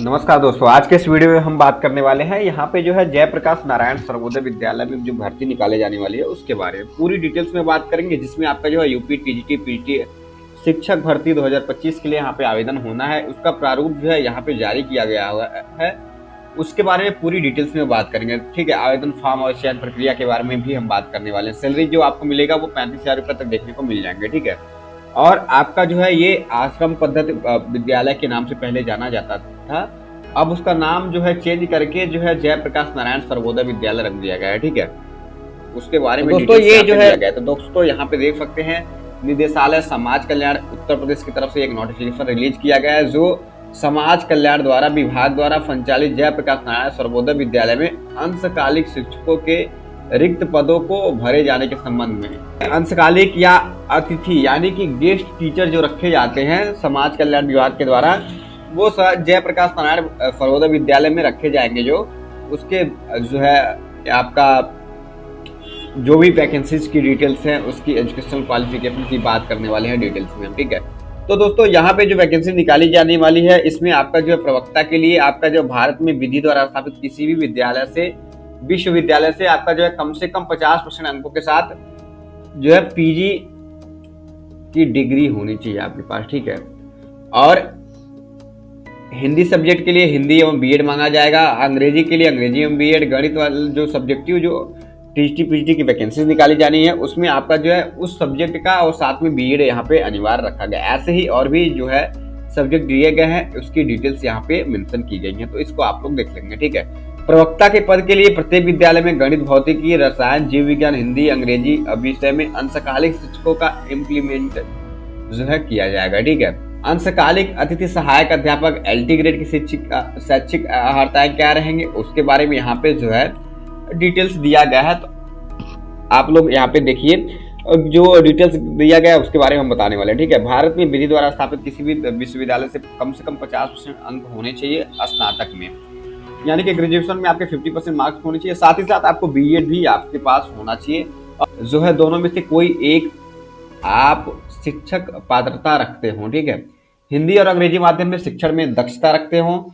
नमस्कार दोस्तों, आज के इस वीडियो में हम बात करने वाले हैं यहाँ पे जो है जयप्रकाश नारायण सर्वोदय विद्यालय में जो भर्ती निकाले जाने वाली है उसके बारे में पूरी डिटेल्स में बात करेंगे, जिसमें आपका जो है यूपी टीजीटी पीटी शिक्षक भर्ती 2025 के लिए यहाँ पे आवेदन होना है। उसका प्रारूप जो है यहाँ पे जारी किया गया हुआ है, उसके बारे में पूरी डिटेल्स में बात करेंगे। ठीक है, आवेदन फॉर्म और चयन प्रक्रिया के बारे में भी हम बात करने वाले हैं। सैलरी जो आपको मिलेगा वो 35,000 रुपये तक देखने को मिल जाएंगे। ठीक है, और आपका जो है ये आश्रम पद्धति विद्यालय के नाम से पहले जाना जाता था, अब उसका नाम जो है चेंज करके जो है जयप्रकाश नारायण सर्वोदय विद्यालय रख दिया गया है। ठीक है, उसके बारे में दोस्तों ये जो है तो दोस्तों यहाँ पे देख सकते हैं, निदेशालय समाज कल्याण उत्तर प्रदेश की तरफ से एक नोटिफिकेशन रिलीज किया गया है, जो समाज कल्याण द्वारा विभाग द्वारा संचालित जयप्रकाश नारायण सर्वोदय विद्यालय में अंशकालिक शिक्षकों के रिक्त पदों को भरे जाने के संबंध में। अंशकालिक या अतिथि यानी कि गेस्ट टीचर जो रखे जाते हैं समाज कल्याण विभाग के द्वारा, वो जयप्रकाश नारायण सर्वोदय विद्यालय में रखे जाएंगे। जो उसके जो है आपका जो भी वैकेंसीज की डिटेल्स हैं, उसकी एजुकेशनल क्वालिफिकेशन की बात करने वाले हैं डिटेल्स में। ठीक है, तो दोस्तों यहाँ पे जो वैकेंसी निकाली जाने वाली है, इसमें आपका जो है प्रवक्ता के लिए आपका जो भारत में विधि द्वारा स्थापित किसी भी विद्यालय से विश्वविद्यालय से आपका जो है कम से कम 50% अंकों के साथ जो है पीजी की डिग्री होनी चाहिए आपके पास। ठीक है, और हिंदी सब्जेक्ट के लिए हिंदी एवं बीएड मांगा जाएगा, अंग्रेजी के लिए अंग्रेजी एवं बीएड, गणित वाले जो सब्जेक्टिव जो टीजीटी पीजीटी की वैकेंसीज निकाली जानी है, उसमें आपका जो है उस सब्जेक्ट का और साथ में बीएड यहाँ पे अनिवार्य रखा गया। ऐसे ही और भी जो है सब्जेक्ट दिए गए हैं, उसकी डिटेल्स यहाँ पे मेंशन की गई हैं, तो इसको आप लोग देख लेंगे। ठीक है, प्रवक्ता के पद के लिए प्रत्येक विद्यालय में गणित, भौतिकी, रसायन, जीव विज्ञान, हिंदी, अंग्रेजी विषय में अंशकालिक शिक्षकों का इम्प्लीमेंट जो है किया जाएगा। ठीक है, अंशकालिक अतिथि सहायक अध्यापक एलटी ग्रेड की शैक्षिक अर्हताएं क्या रहेंगे, उसके बारे में यहाँ पे जो है डिटेल्स दिया गया है। तो आप लोग यहाँ पे देखिए, जो डिटेल्स दिया गया है उसके बारे में हम बताने वाले हैं। ठीक है, भारत में विधि द्वारा स्थापित किसी भी विश्वविद्यालय से कम 50% अंक होने चाहिए स्नातक में, यानी कि ग्रेजुएशन में आपके 50% मार्क्स होने चाहिए। साथ ही साथ आपको बीएड भी आपके पास होना चाहिए, जो है दोनों में से कोई एक आप शिक्षक पात्रता रखते हो। ठीक है, हिंदी और अंग्रेजी माध्यम में शिक्षण में दक्षता रखते हो,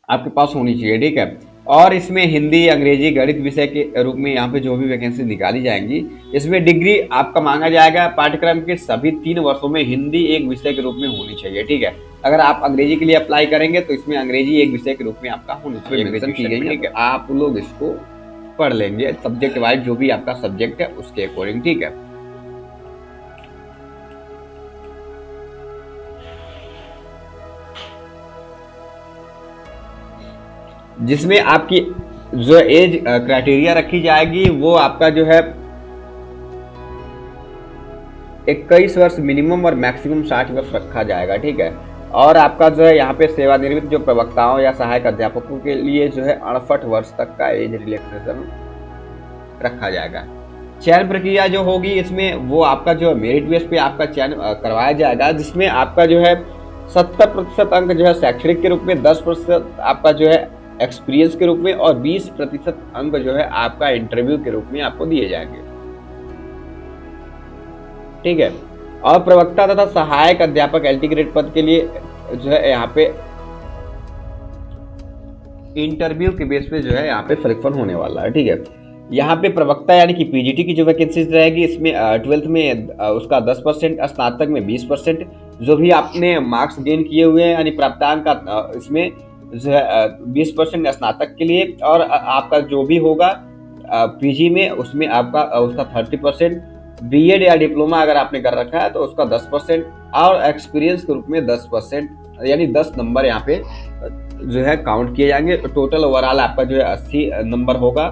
आपके पास होनी चाहिए। ठीक है, और इसमें हिंदी, अंग्रेजी, गणित विषय के रूप में यहाँ पे जो भी वैकेंसी निकाली जाएंगी, इसमें डिग्री आपका मांगा जाएगा पाठ्यक्रम के सभी 3 वर्षों में हिंदी एक विषय के रूप में होनी चाहिए। ठीक है, अगर आप अंग्रेजी के लिए अप्लाई करेंगे तो इसमें अंग्रेजी एक विषय के रूप में आपका होनी चाहिए, मेंशन की गई है। ठीक है, आप लोग इसको पढ़ लेंगे सब्जेक्ट वाइज, जो भी आपका सब्जेक्ट है उसके अकॉर्डिंग। ठीक है, जिसमें आपकी जो एज क्राइटेरिया रखी जाएगी वो आपका जो है 21 वर्ष मिनिमम और मैक्सिमम 60 वर्ष रखा जाएगा। ठीक है, और आपका जो है यहाँ पे सेवानिवृत्त जो प्रवक्ताओं या सहायक अध्यापकों के लिए जो है 68 वर्ष तक का एज रिलैक्सेशन रखा जाएगा। चयन प्रक्रिया जो होगी इसमें वो आपका जो है मेरिट बेस पे आपका चयन करवाया जाएगा, जिसमें आपका जो है 70% अंक जो है शैक्षणिक के रूप में, 10% आपका जो है एक्सपीरियंस के रूप में, और 20% अंक जो है आपका इंटरव्यू के रूप में आपको दिए जाएंगे। ठीक है, और प्रवक्ता तथा सहायक अध्यापक एलटी ग्रेड पद के लिए जो है यहाँ पे इंटरव्यू के बेस पे जो है यहाँ पे सिलेक्शन होने वाला है। ठीक है, यहाँ पे प्रवक्ता यानी कि पीजीटी की जो वैकेंसीज रहेगी, इसमें 12th में उसका 10%, स्नातक में 20%, जो भी आपने मार्क्स गेन किए हुए हैं यानी प्राप्तांक का इसमें जो है 20% स्नातक के लिए, और आपका जो भी होगा पीजी में उसमें आपका उसका 30%, बीएड या डिप्लोमा अगर आपने कर रखा है तो उसका 10%, और एक्सपीरियंस के रूप में 10%, यानी 10 नंबर यहाँ पे जो है काउंट किए जाएंगे। टोटल ओवरऑल आपका जो है 80 नंबर होगा,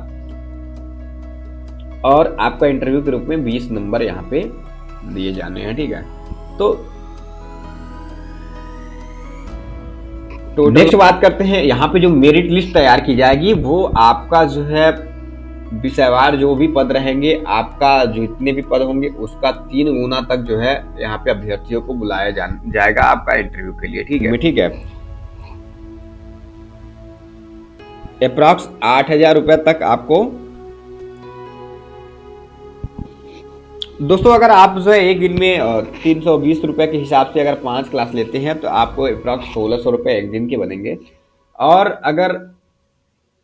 और आपका इंटरव्यू के रूप में 20 नंबर यहाँ पे दिए जाने हैं। ठीक है, तो नेक्स्ट बात करते हैं, यहाँ पे जो मेरिट लिस्ट तैयार की जाएगी वो आपका जो है विषयवार जो भी पद रहेंगे, आपका जो इतने भी पद होंगे उसका 3 गुना तक जो है यहाँ पे अभ्यर्थियों को बुलाया जाएगा आपका इंटरव्यू के लिए। ठीक है, ठीक है, अप्रॉक्स 8,000 रुपए तक आपको दोस्तों अगर आप जो है एक दिन में 320 रुपये के हिसाब से अगर 5 क्लास लेते हैं तो आपको अप्रॉक्स 1600 रुपये एक दिन के बनेंगे। और अगर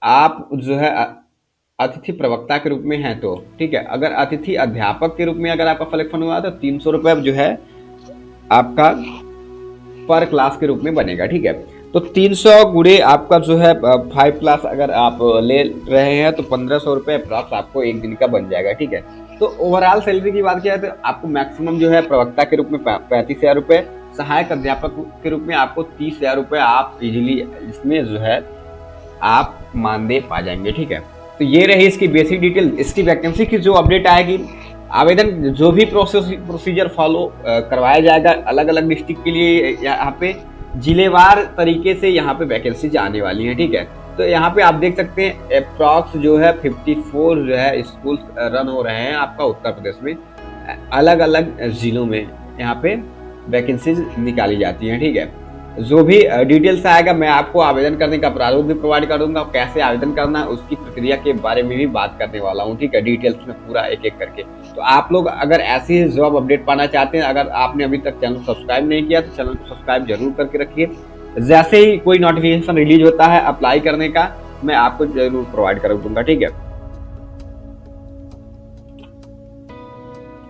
आप जो है अतिथि प्रवक्ता के रूप में हैं तो ठीक है, अगर अतिथि अध्यापक के रूप में अगर आपका सिलेक्शन हुआ तो 300 रुपये जो है आपका पर क्लास के रूप में बनेगा। ठीक है, तो 300 गुणे आपका जो है 5 क्लास अगर आप ले रहे हैं तो 1500 रुपये अप्रॉक्स आपको एक दिन का बन जाएगा। ठीक है, तो ओवरऑल सैलरी की बात किया तो आपको मैक्सिमम जो है प्रवक्ता के रूप में 35,000 रुपये, सहायक अध्यापक के रूप में आपको 30,000 रुपये आप इजीली इसमें जो है आप मानदेय पा जाएंगे। ठीक है, तो ये रही इसकी बेसिक डिटेल। इसकी वैकेंसी की जो अपडेट आएगी, आवेदन जो भी प्रोसीजर फॉलो करवाया जाएगा अलग अलग डिस्ट्रिक्ट के लिए, यहाँ पे जिलेवार तरीके से यहाँ पे वैकेंसीज आने वाली हैं। ठीक है, तो यहाँ पे आप देख सकते हैं अप्रॉक्स जो है 54 जो है स्कूल रन हो रहे हैं आपका उत्तर प्रदेश में, अलग अलग जिलों में यहाँ पे वैकेंसीज निकाली जाती हैं। ठीक है, जो भी डिटेल्स आएगा मैं आपको आवेदन करने का प्रारूप भी प्रोवाइड कर दूंगा, कैसे आवेदन करना है उसकी प्रक्रिया के बारे में भी बात करने वाला हूँ। ठीक है, डिटेल्स में पूरा एक एक करके। तो आप लोग अगर ऐसी ही जॉब अपडेट पाना चाहते हैं, अगर आपने अभी तक चैनल सब्सक्राइब नहीं किया तो चैनल को सब्सक्राइब जरूर करके रखिए। जैसे ही कोई नोटिफिकेशन रिलीज होता है अप्लाई करने का, मैं आपको जरूर प्रोवाइड कर दूंगा। ठीक है,